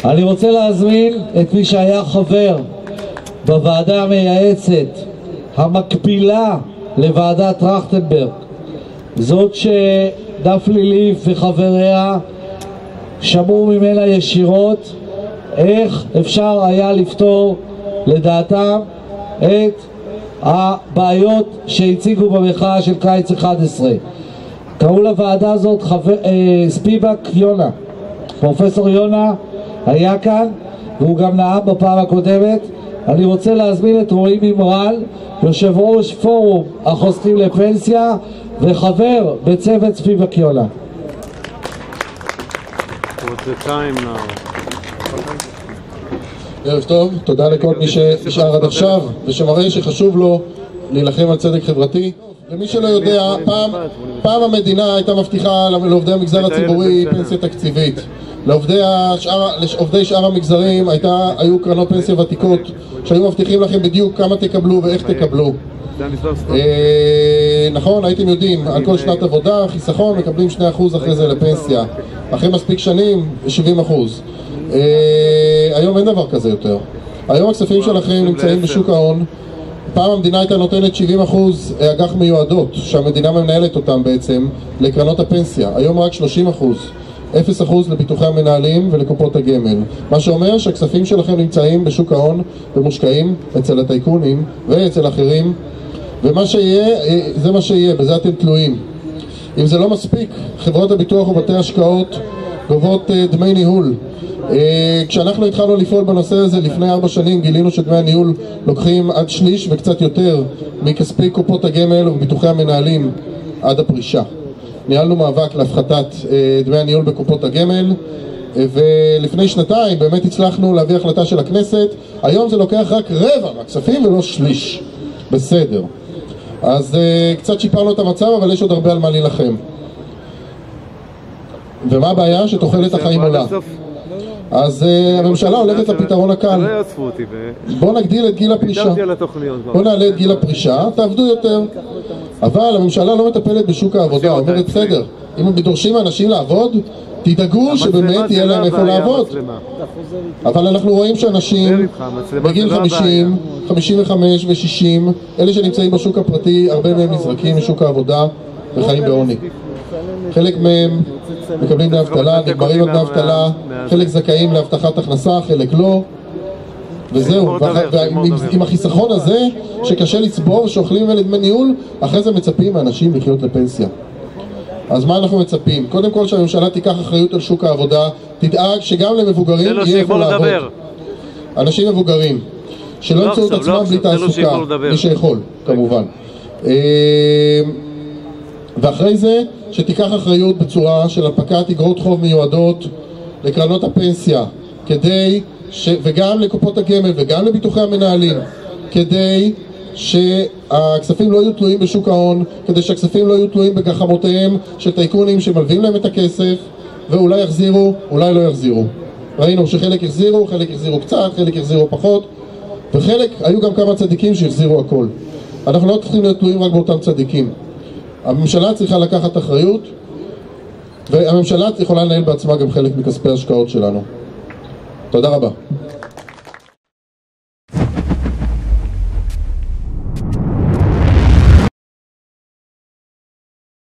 אני רוצה להזמין את מי שהיה חבר בוועדה המייעצת המקבילה לוועדת טרכטנברג, זאת שדפני ליף וחבריה שמעו ממנה ישירות איך אפשר היה לפתור לדעתם את הבעיות שהציגו במחאה של קיץ 11. קראו לוועדה הזאת ספיבק יונה. פרופסור יונה היה כאן והוא גם נאם בפעם הקודמת. אני רוצה להזמין את רועי ממרל, יושב ראש פורום החוסכים לפנסיה וחבר בצוות ספיבק יונה. ערב טוב, תודה לכל מי שנשאר עד עכשיו ושמראה שחשוב לו להילחם על צדק חברתי. למי שלא יודע, פעם המדינה הייתה מבטיחה לעובדי המגזר הציבורי פנסיה תקציבית. לעובדי שאר המגזרים היו קרנות פנסיה ותיקות שהיו מבטיחים לכם בדיוק כמה תקבלו ואיך תקבלו. נכון, הייתם יודעים, על כל שנת עבודה, חיסכון, מקבלים 2% אחרי זה לפנסיה. אחרי מספיק שנים, 70%. היום אין דבר כזה יותר. היום הכספים שלכם נמצאים בשוק ההון. פעם המדינה הייתה נותנת 70% אג"ח מיועדות, שהמדינה מנהלת אותם בעצם לקרנות הפנסיה. היום רק 30%. 0% לביטוחי המנהלים ולקופות הגמל. מה שאומר שהכספים שלכם נמצאים בשוק ההון ומושקעים אצל הטייקונים ואצל אחרים, ומה שיהיה, זה מה שיהיה, בזה אתם תלויים. אם זה לא מספיק, חברות הביטוח ובתי השקעות גובות דמי ניהול. כשאנחנו התחלנו לפעול בנושא הזה לפני 4 שנים, גילינו שדמי הניהול לוקחים עד שליש וקצת יותר מכספי קופות הגמל וביטוחי המנהלים עד הפרישה. ניהלנו מאבק להפחתת דמי הניהול בקופות הגמל, ולפני 2 באמת הצלחנו להביא החלטה של הכנסת. היום זה לוקח רק רבע מהכספים ולא שליש. בסדר. אז קצת שיפרנו את המצב, אבל יש עוד הרבה על מה להילחם. ומה הבעיה? שתוחלת החיים עולה. אז הממשלה הולכת לפתרון הקל. בוא נגדיל את גיל הפרישה. בוא נעלה את גיל הפרישה, תעבדו יותר. אבל הממשלה לא מטפלת בשוק העבודה. אומרת, בסדר, אם הם דורשים אנשים לעבוד, תדאגו שבאמת יהיה להם איפה לעבוד. אבל אנחנו רואים שאנשים בגיל 50, 55 ו-60, אלה שנמצאים בשוק הפרטי, הרבה מהם נזרקים משוק העבודה וחיים בעוני. חלק מהם מקבלים דמי אבטלה, נגמרים דמי אבטלה, חלק זכאים להבטחת הכנסה, חלק לא, וזהו. עם החיסכון הזה שקשה לצבור, שאוכלים אלה דמי ניהול, אחרי זה מצפים מאנשים לחיות לפנסיה. אז מה אנחנו מצפים? קודם כל שהממשלה תיקח אחריות על שוק העבודה, תדאג שגם למבוגרים יהיה איפה לעבוד. אנשים מבוגרים, שלא ימצאו את עצמם בלי תעסוקה, מי שיכול, כמובן. ואחרי זה שתיקח אחריות בצורה של הנפקת אגרות חוב מיועדות לקרנות הפנסיה, וגם לקופות הגמל וגם לביטוחי המנהלים, כדי שהכספים לא יהיו תלויים בשוק ההון, כדי שהכספים לא יהיו תלויים בגחמותיהם של טייקונים שמלווים להם את הכסף, ואולי יחזירו, אולי לא יחזירו. ראינו שחלק יחזירו, חלק יחזירו קצת, חלק יחזירו פחות, וחלק, היו גם כמה צדיקים שיחזירו הכל. אנחנו לא צריכים להיות תלויים רק באותם צדיקים. הממשלה צריכה לקחת אחריות, והממשלה יכולה לנהל בעצמה גם חלק מכספי ההשקעות שלנו. תודה רבה.